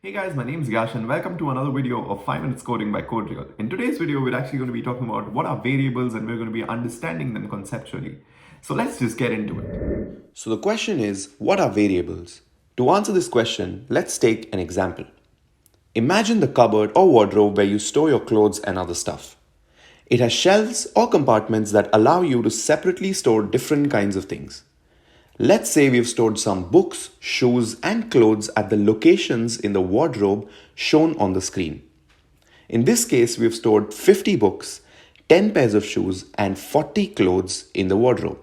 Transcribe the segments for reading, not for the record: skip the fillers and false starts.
Hey guys, my name is Yash and welcome to another video of 5 Minutes Coding by CodeReal. In today's video, we're actually going to be talking about what are variables and we're going to be understanding them conceptually. So let's just get into it. So the question is, what are variables? To answer this question, let's take an example. Imagine the cupboard or wardrobe where you store your clothes and other stuff. It has shelves or compartments that allow you to separately store different kinds of things. Let's say we've stored some books, shoes, and clothes at the locations in the wardrobe shown on the screen. In this case, we've stored 50 books, 10 pairs of shoes, and 40 clothes in the wardrobe.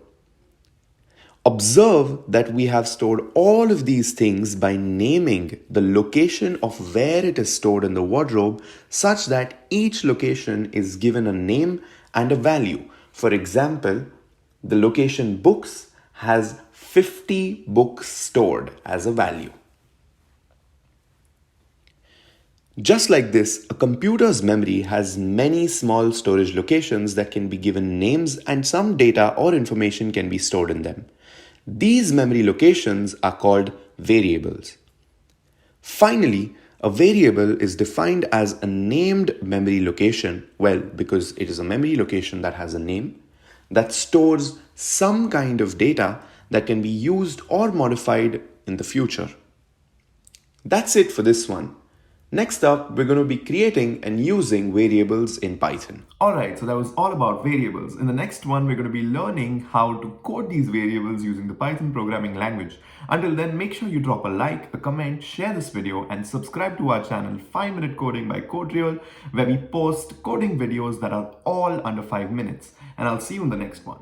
Observe that we have stored all of these things by naming the location of where it is stored in the wardrobe such that each location is given a name and a value. For example, the location books has 50 books stored as a value. Just like this, a computer's memory has many small storage locations that can be given names and some data or information can be stored in them. These memory locations are called variables. Finally, a variable is defined as a named memory location, well, because it is a memory location that has a name, that stores some kind of data that can be used or modified in the future. That's it for this one. Next up, we're going to be creating and using variables in Python. Alright, so that was all about variables. In the next one, we're going to be learning how to code these variables using the Python programming language. Until then, make sure you drop a like, a comment, share this video, and subscribe to our channel 5 Minute Coding by CodeReal, where we post coding videos that are all under 5 minutes. And I'll see you in the next one.